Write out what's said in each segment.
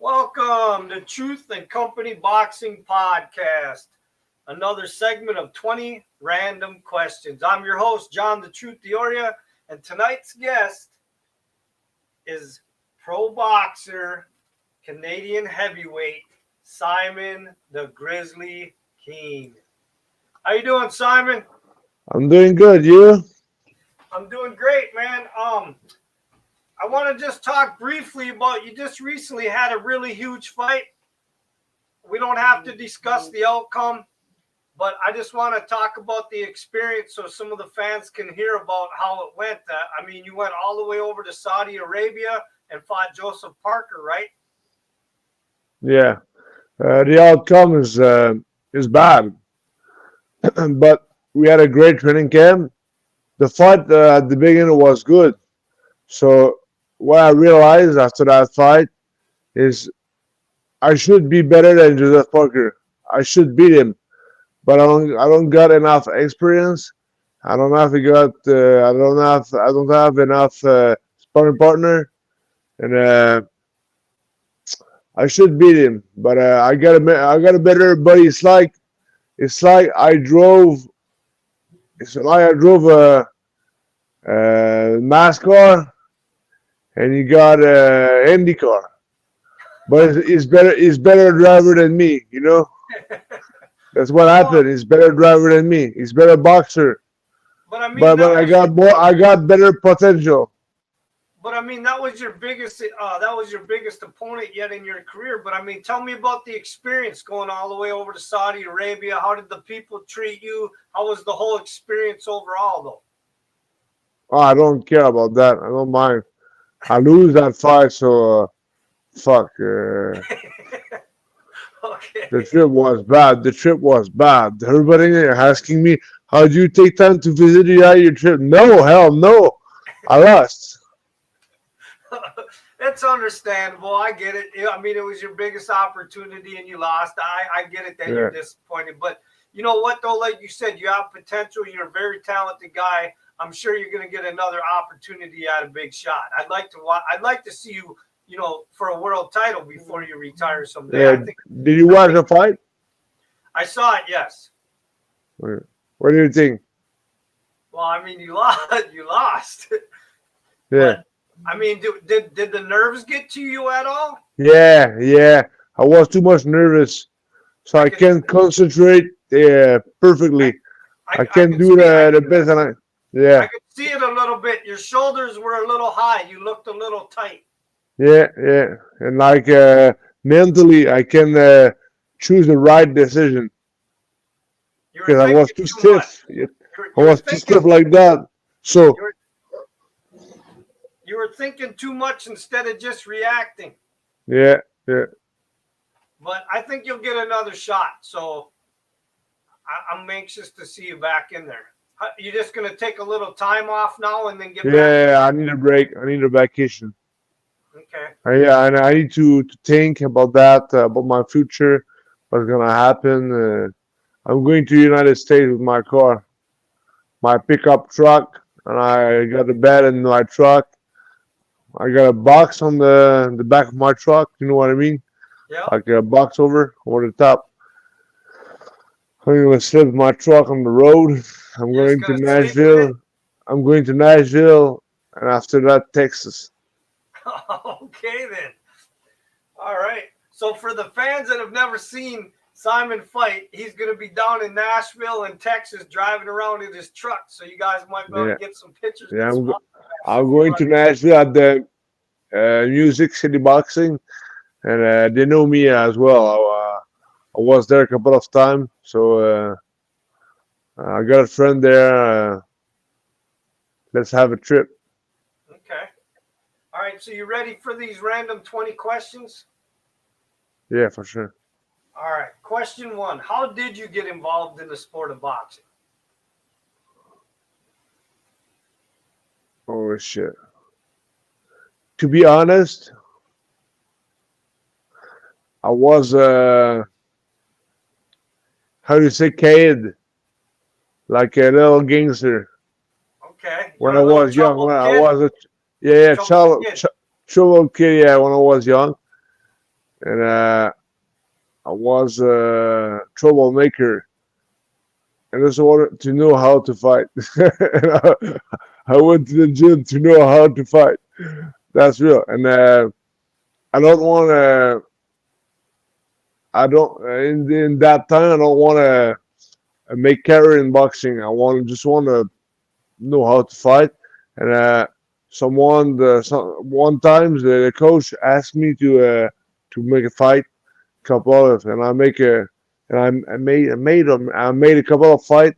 Welcome to Truth and Company Boxing Podcast, another segment of 20 random questions. I'm your host, John the Truth Dioria, and tonight's guest is pro boxer, Canadian heavyweight, Simon the Grizzly Kean. How you doing, Simon? I'm doing good. You? I'm doing great, man. I want to just talk briefly about you just recently had a really huge fight. We don't have to discuss the outcome, but I just want to talk about the experience so some of the fans can hear about how it went. I mean, you went all the way over to Saudi Arabia and fought Joseph Parker, right? Yeah. The outcome is bad, but we had a great training camp. The fight at the beginning was good. So what I realized after that fight is I should be better than Joseph Parker. I should beat him, but I don't got enough experience. I don't have I don't have enough sparring partner, and I should beat him. But I got a better. But it's like I drove a NASCAR and he got a IndyCar. But he's better driver than me, you know. That's what happened. He's better driver than me. He's better boxer. But I mean, But I got better potential. But I mean, that was your biggest opponent yet in your career. But I mean, tell me about the experience going all the way over to Saudi Arabia. How did the people treat you? How was the whole experience overall, though? Oh, I don't care about that. I don't mind. I lose that fight, so fuck. Okay. The trip was bad. The trip was bad. Everybody asking me, how do you take time to visit your trip? No, hell no. I lost. That's understandable. I get it. I mean, it was your biggest opportunity and you lost. I get it that you're disappointed. But you know what, though? Like you said, you have potential. You're a very talented guy. I'm sure you're going to get another opportunity at a big shot. I'd like to see you, for a world title before you retire someday. Yeah. Did you watch the fight? I saw it, yes. What do you think? Well, I mean, you lost. You lost. Yeah. But, I mean, did the nerves get to you at all? Yeah. I was too much nervous, so I can't concentrate perfectly. I can't do the best. I could see it a little bit. Your shoulders were a little high. You looked a little tight. Yeah. And like mentally, I can choose the right decision because I was too stiff. I was too stiff like that. So you were thinking too much instead of just reacting. Yeah. But I think you'll get another shot. So I'm anxious to see you back in there. You're just going to take a little time off now and then get back? Yeah, I need a break. I need a vacation. Okay. Yeah, and I need to think about that, about my future, what's going to happen. I'm going to the United States with my car, my pickup truck, and I got a bed in my truck. I got a box on the back of my truck. You know what I mean? Yeah. Like a box over the top. I'm going to slip my truck on the road. I'm going to Nashville. I'm going to Nashville, and after that, Texas. Okay, then. All right. So for the fans that have never seen Simon fight, he's going to be down in Nashville and Texas driving around in his truck. So you guys might be able to get some pictures. Yeah, I'm going to Nashville at the Music City Boxing, and they know me as well. I was there a couple of times, so I got a friend there. Let's have a trip. Okay. All right. So you ready for these random 20 questions? Yeah, for sure. All right. Question 1. How did you get involved in the sport of boxing? Oh, shit. To be honest, I was, how do you say, kid? Like a little gangster. Okay. When I was young, when I was a child kid, yeah, when I was young. and I was a troublemaker, and I just wanted to know how to fight. And I went to the gym to know how to fight. That's real, and I don't want to. I don't in that time. I don't want to make career in boxing. I want to know how to fight. And one time the coach asked me to make a fight, couple of, and I make a and I made a couple of fight,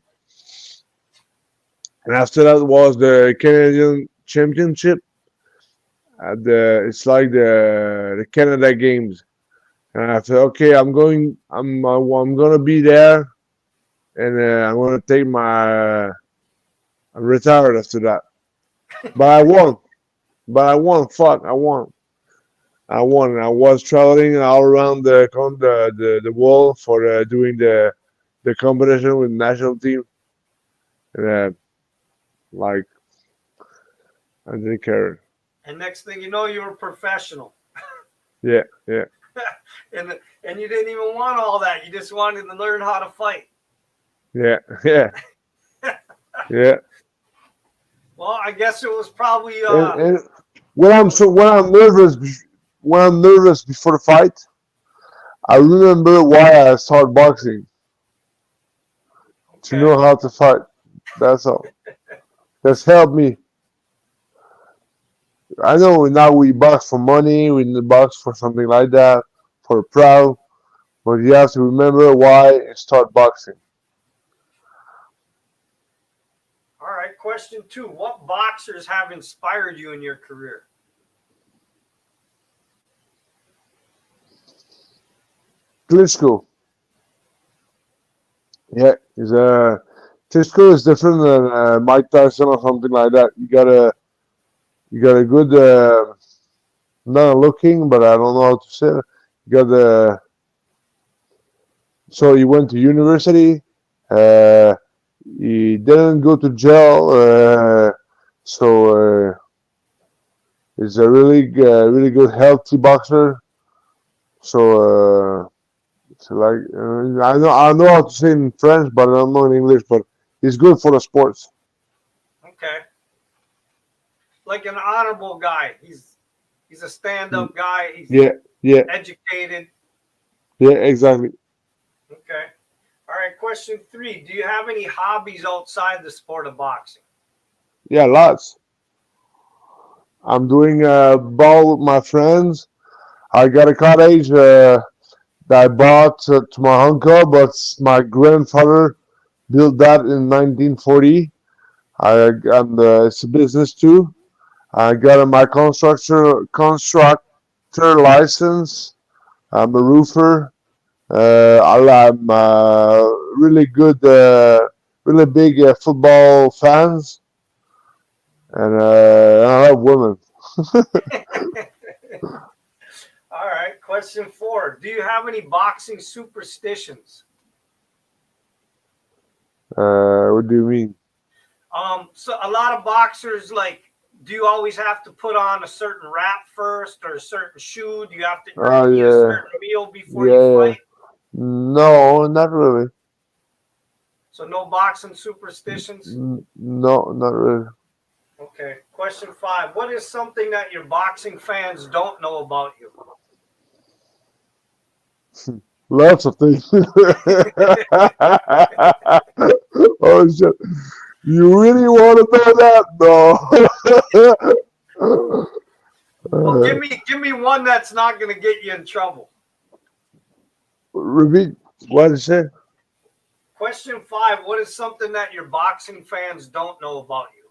and after that was the Canadian Championship. It's like the Canada Games, and I said, okay, I'm gonna be there, and I'm gonna take my I'm retired after that. But I won. But I won. Fuck, I won. I won. I was traveling all around the world for doing the competition with national team, and like I didn't care. And next thing you know, you were professional. Yeah, yeah, and you didn't even want all that. You just wanted to learn how to fight. yeah, yeah, yeah. Well, I guess it was probably And when I'm nervous before the fight, I remember why I started boxing to okay. know how to fight. That's all. That's helped me. I know now we box for money, we box for something like that, for proud, but you have to remember why you start boxing. All right. Question 2. What boxers have inspired you in your career? Klitschko, yeah, he's Klitschko is different than Mike Tyson or something like that. You got a good, not looking, but I don't know how to say it. You got the so he went to university. Uh, he didn't go to jail, so he's a really good healthy boxer. So, like I know how to say in French, but I don't know in English. But he's good for the sports. Okay. Like an honorable guy. He's a stand-up guy. He's Yeah, yeah, educated. yeah, exactly. Okay. All right. Question 3. Do you have any hobbies outside the sport of boxing? Yeah, lots. I'm doing ball with my friends. I got a cottage that I bought to my uncle, but my grandfather built that in 1940. And it's a business too. I got my constructor license. I'm a roofer. I'm really good, really big football fans, and I love women. All right. Question 4. Do you have any boxing superstitions? What do you mean? So a lot of boxers like, do you always have to put on a certain wrap first or a certain shoe? Do you have to Oh eat a yeah, certain meal before you yeah. fight? No, not really. So no boxing superstitions? No, not really. Okay. Question 5. What is something that your boxing fans don't know about you? Lots of things. Oh shit! You really want to know that? No. Well, give me one that's not going to get you in trouble. Repeat what you said. Question 5. What is something that your boxing fans don't know about you?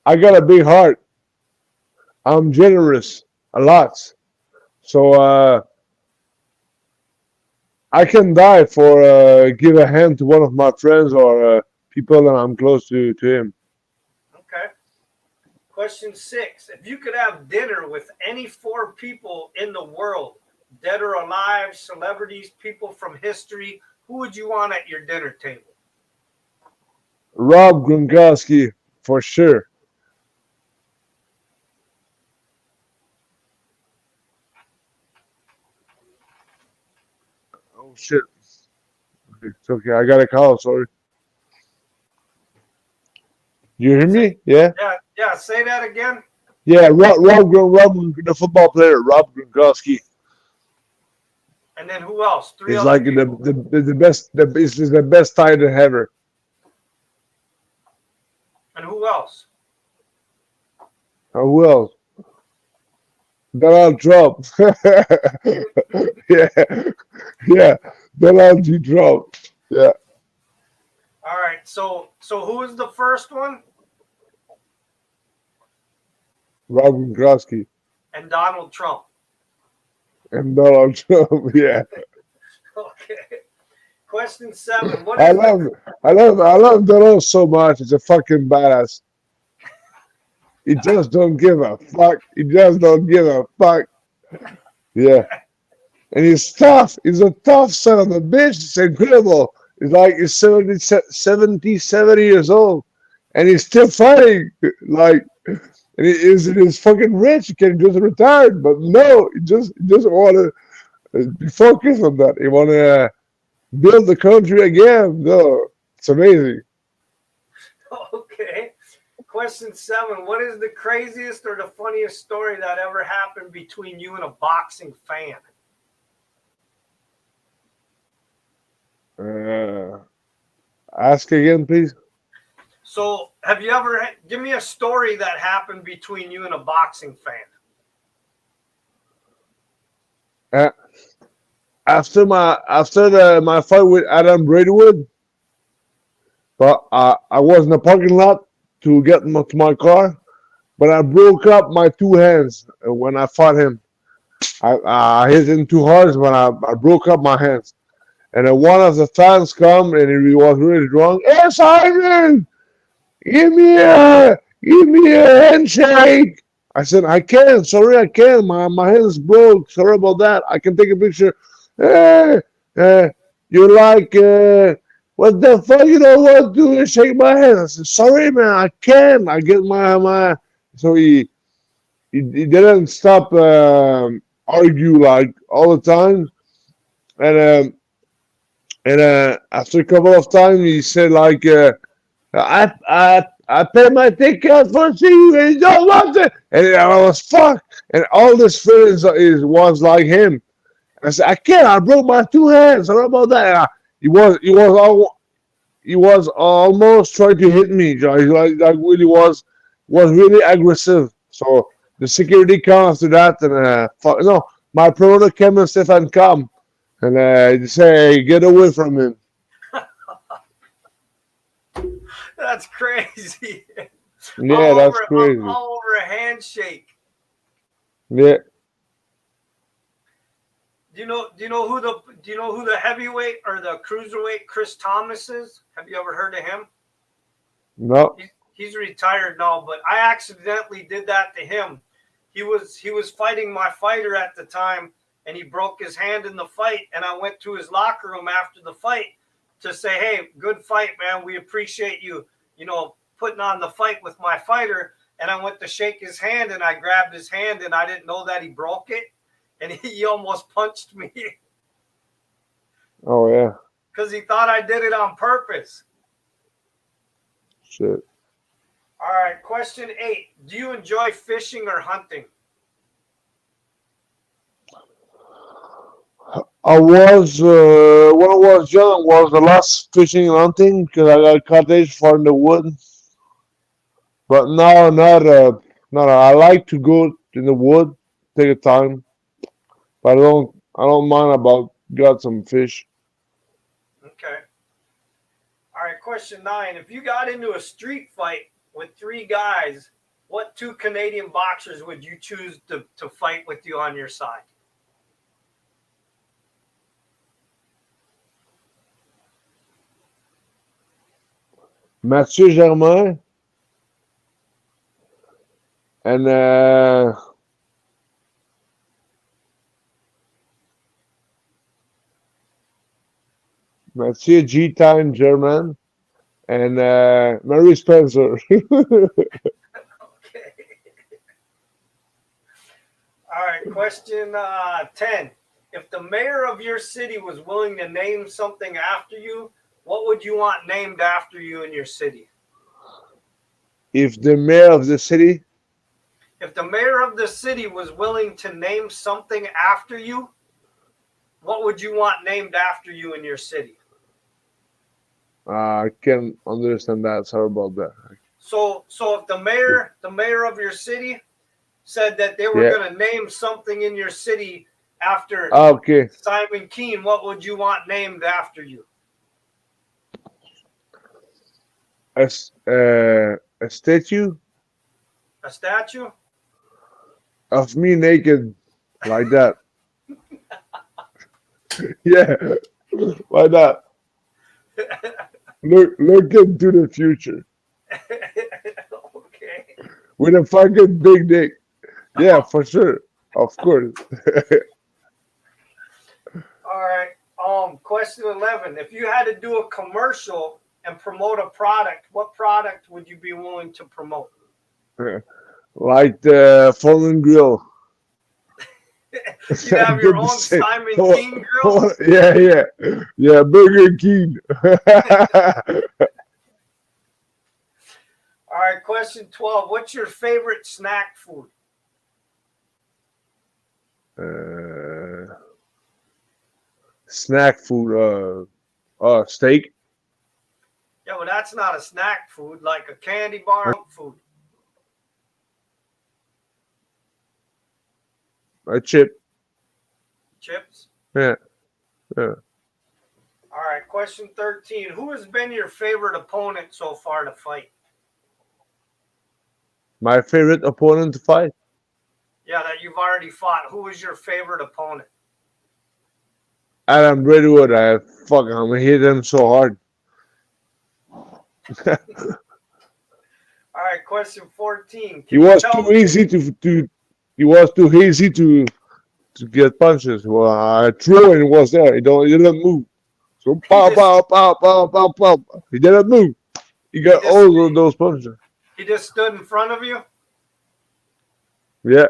I got a big heart. I'm generous a lot. So I can die for give a hand to one of my friends or people that I'm close to him. Okay. Question 6. If you could have dinner with any 4 people in the world, dead or alive, celebrities, people from history, who would you want at your dinner table? Rob Gronkowski for sure. shit. It's okay. I got a call. Sorry. You hear Say, me? Yeah. yeah. Say that again. Yeah. Rob, the football player, Rob Gronkowski. And then who else? Three He's other like people. the best. He's the best tight end ever. And who else? Who else? Donald Trump. Yeah. Yeah. Donald G. Trump. Yeah. All right. So who is the first one? Rob Gronkowski And Donald Trump. and Donald Trump. Yeah. Okay. Question 7. What I is the love, I love Donald so much. He's a fucking badass. He just don't give a fuck. He just don't give a fuck. Yeah. And he's tough. He's a tough son of a bitch. It's incredible. He's like he's 70 years old. And he's still fighting. Like, and he's fucking rich. He can just retire. But no, he just want to be focused on that. He want to build the country again. No, it's amazing. Okay. Question 7. What is the craziest or the funniest story that ever happened between you and a boxing fan? Uh, ask again, please. So, have you ever give me a story that happened between you and a boxing fan? Uh, after my fight with Adam Braidwood, but I was in the parking lot to get to my car, but I broke up my two hands when I fought him. I hit him too hard when I broke up my hands. And then one of the fans come and he was really drunk. Hey Simon, give me a handshake. I said, I can't. Sorry, I can't. My hand's broke. Sorry about that. I can take a picture. Eh, you're like, what the fuck? You don't want to shake my hand. I said, sorry, man. I can't. I get my. So he didn't stop argue like all the time. And after a couple of times, he said like, I paid my ticket for seeing you and you don't want it. And I was fucked. And all this feelings was like him. I said, I can't. I broke my two hands. Sorry about that. He was almost trying to hit me. He like really was really aggressive. So the security came after that, and no, my promoter came and Stefan come, and they say, hey, get away from him. That's crazy. Yeah, that's crazy. All over a handshake. Yeah. Do you know who the heavyweight or the cruiserweight Chris Thomas is? Have you ever heard of him? No. He's retired now, but I accidentally did that to him. He was fighting my fighter at the time, and he broke his hand in the fight. And I went to his locker room after the fight to say, "Hey, good fight, man. We appreciate you, putting on the fight with my fighter." And I went to shake his hand, and I grabbed his hand, and I didn't know that he broke it, and he almost punched me Oh yeah. because he thought I did it on purpose. Shit. All right, question 8. Do you enjoy fishing or hunting? I was when I was young was the last fishing and hunting because I got cottage far in the wood. But now not. I like to go in the wood, take a time, but I don't mind about got some fish. Okay. All right, question 9. If you got into a street fight with 3 guys, what 2 Canadian boxers would you choose to fight with you on your side? Mathieu Germain and Mathieu G Time German and Mary Spencer. Okay. All right, question 10. If the mayor of your city was willing to name something after you, what would you want named after you in your city? If the mayor of the city, If the mayor of the city was willing to name something after you, what would you want named after you in your city? I can understand that. Sorry about that. So if the mayor of your city said that they were Yeah. going to name something in your city after Okay. Simon Kean, what would you want named after you? A statue A statue? of me naked, like that. Yeah, like that. Look into the future Okay. with a fucking big dick. Yeah, for sure. Of course. All right. Question 11. If you had to do a commercial and promote a product, what product would you be willing to promote? Like the fallen grill. You'd have your own Simon Kean grill? Yeah, Burger King. All right. Question 12. What's your favorite snack food? Snack food, steak. Yeah, well, that's not a snack food, like a candy bar food. A chip. Chips? Yeah. All right. Question 13. Who has been your favorite opponent so far to fight? My favorite opponent to fight? Yeah, that you've already fought. Who was your favorite opponent? Adam Redwood. I'm gonna hit him so hard. All right. Question 14. He was too easy to get punches. Well, I threw and he was there. He didn't move. So pow, pow, pow, pow, pow, pow. He didn't move. He got all of those punches. He just stood in front of you? Yeah.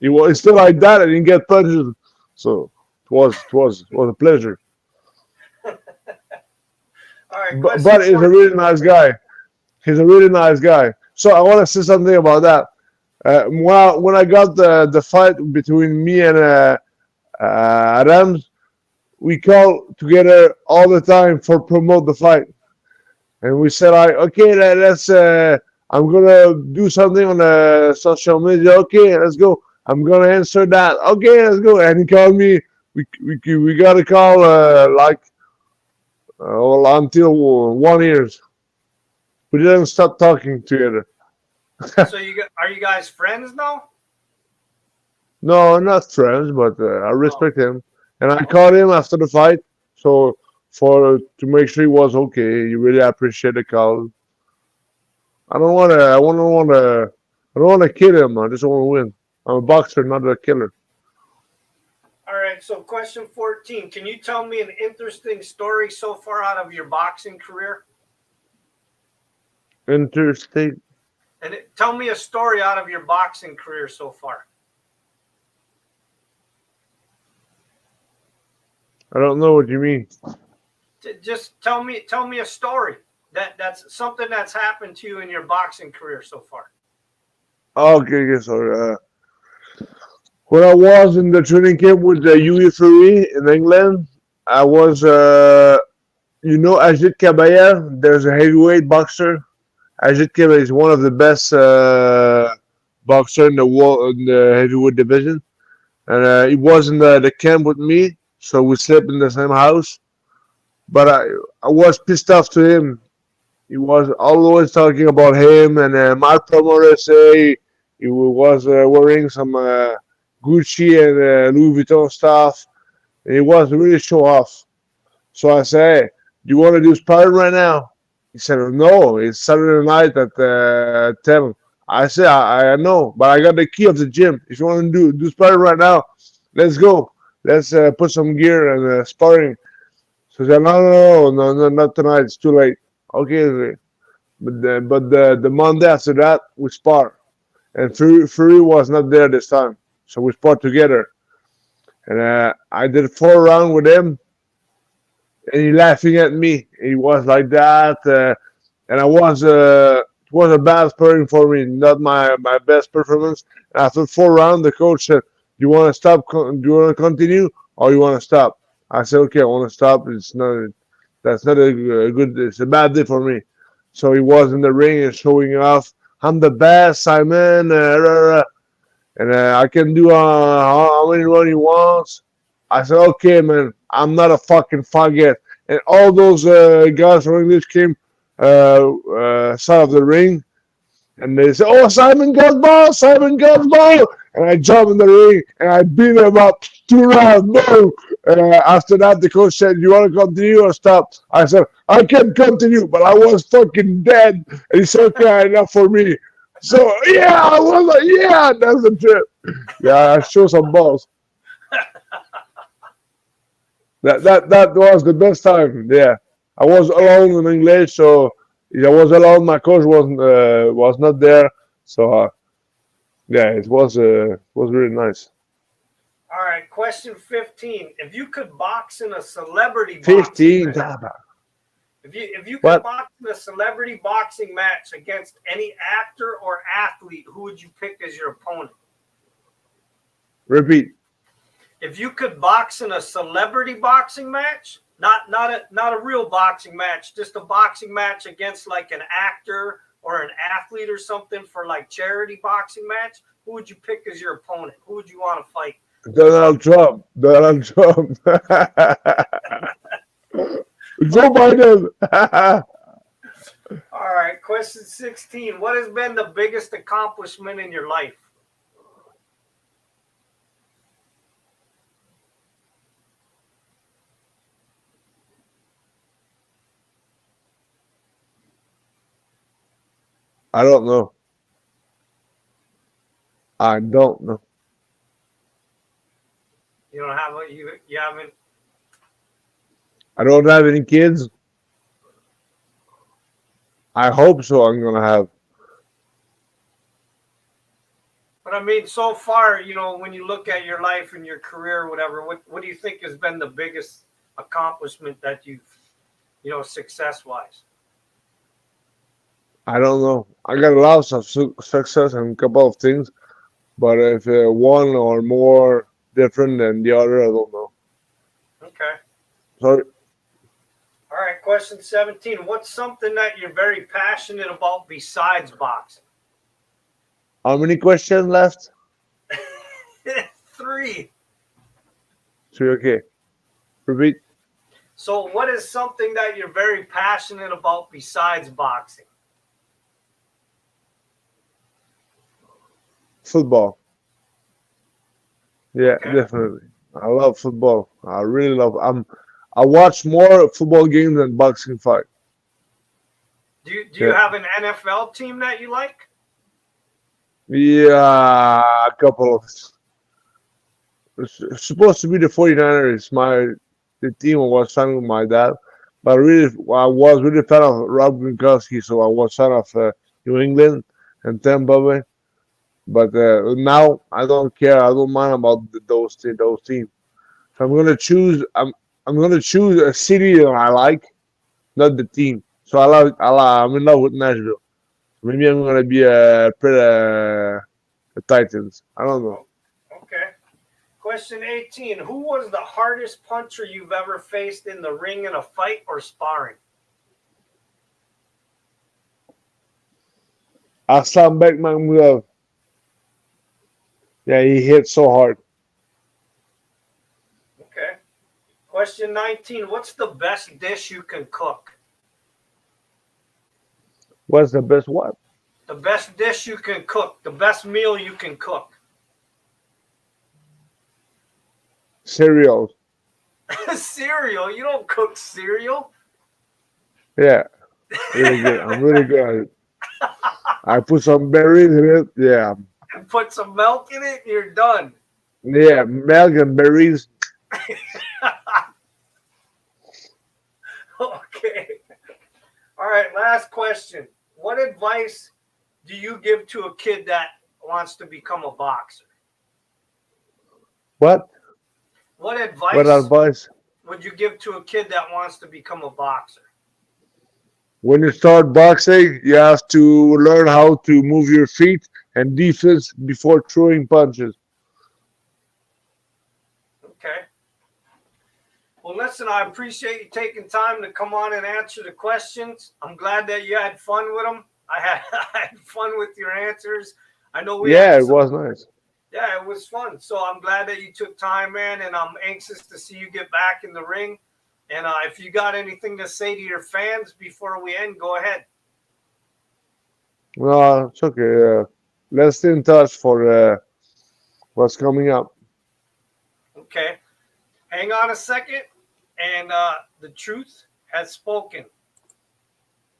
He was still like that. I didn't get punches. So it was a pleasure. All right. But he's a really nice guy. He's a really nice guy. So I want to say something about that. When I got the fight between me and Rams, we call together all the time for promote the fight, and we said, okay, let's. I'm gonna do something on social media. Okay, let's go. I'm gonna answer that. Okay, let's go. And he called me. We got a call until 1 year. We didn't stop talking together. So are you guys friends now? No, not friends, but I respect him. And I called him after the fight, so to make sure he was okay. He really appreciate the call. I don't wanna kill him. I just want to win. I'm a boxer, not a killer. All right. So question 14. Can you tell me an interesting story so far out of your boxing career? Interstate. And tell me a story out of your boxing career so far. I don't know what you mean. Just tell me a story that's something that's happened to you in your boxing career so far. Okay, sorry. When I was in the training camp with the UE3 in England, I was, Ajit Kabaya. There's a heavyweight boxer. Ajit Kabaya is one of the best boxer in the world in the heavyweight division, and he was in the camp with me, so we slept in the same house. But I was pissed off to him. He was always talking about him, and my promoter say he was wearing some Gucci and Louis Vuitton stuff, and he was really show off. So I say, "Do you want to do sparring right now?" He said, "No, it's Saturday night at 10." I said, I know, but I got the key of the gym. If you want to do sparring right now, let's go. Let's put some gear and sparring." So he said, no, not tonight. It's too late. Okay. But the Monday after that, we spar. And Fury was not there this time. So we spar together. and I did 4 rounds with him, and he laughing at me. He was like that, and it was a bad sparring for me, not my best performance. And after 4 rounds, the coach said, "Do you want to stop? Do you want to continue, or you want to stop?" I said, "Okay, I want to stop. That's not a good. It's a bad day for me." So he was in the ring and showing off. I'm the best, Simon. And I can do how many runs he wants. I said, okay, man, I'm not a fucking faggot. And all those guys from English came side of the ring, and they said, oh, Simon got ball, Simon got ball. And I jumped in the ring, and I beat him up 2 rounds. No. After that, the coach said, you want to continue or stop? I said, I can continue, but I was fucking dead. And he said, okay, enough for me. So, yeah, I was like, yeah, that's the trip. Yeah, I showed some balls. That was the best time. Yeah, I was alone in English, so I was alone. My coach was not there, so yeah, it was really nice. All right, question 15. If you could box in a celebrity boxing 15. match, if you could What? box in a celebrity boxing match against any actor or athlete, who would you pick as your opponent? Repeat. If you could box in a celebrity boxing match, not a real boxing match, just a boxing match against like an actor or an athlete or something for like charity boxing match, who would you pick as your opponent? Who would you want to fight? Donald Trump. Donald Trump. Joe Biden. All right, question 16. What has been the biggest accomplishment in your life? I don't know. I don't know. You don't have a you haven't. I don't have any kids. I hope so. I'm gonna have. But I mean, so far, when you look at your life and your career, or whatever, what do you think has been the biggest accomplishment that you've, success wise? I don't know. I got lots of success and a couple of things, but if one or more different than the other, I don't know. Okay. Sorry. All right. Question 17. What's something that you're very passionate about besides boxing? How many questions left? 3. 3. Okay. Repeat. So, what is something that you're very passionate about besides boxing? Football. Yeah, Okay. definitely. I love football. I really love. I watch more football games than boxing fight. Do you Yeah. have an NFL team that you like? Yeah, a couple of. It's supposed to be the 49ers. The team I was signed with my dad, but I was really fan of Rob Gronkowski, so I was fan of New England and Tampa Bay. But now I don't care. I don't mind about those teams. So I'm gonna choose a city that I like, not the team. So I'm in love with Nashville. Maybe I'm gonna be the Titans. I don't know. Oh, okay. Question 18. Who was the hardest puncher you've ever faced in the ring in a fight or sparring? Aslan Bekmambulov. Yeah, he hit so hard. Okay. Question 19. What's the best dish you can cook? What's the best what? The best dish you can cook. The best meal you can cook. Cereals. Cereal? You don't cook cereal? Yeah, really good. I'm really good at it. I put some berries in it. Yeah, And put some milk in it and you're done. yeah, milk and berries. Okay. All right, last question. What advice do you give to a kid that wants to become a boxer? What? What What advice advice? would you give to a kid that wants to become a boxer? When you start boxing, you have to learn how to move your feet and defense before throwing punches. Okay. Well, listen, I appreciate you taking time to come on and answer the questions. I'm glad that you had fun with them. I had fun with your answers. I know we Yeah, had it some. was nice. Yeah, it was fun. So I'm glad that you took time, man, and I'm anxious to see you get back in the ring. And if you got anything to say to your fans before we end, go ahead. No, it's okay. Let's stay in touch for what's coming up. Okay. Hang on a second. And the truth has spoken.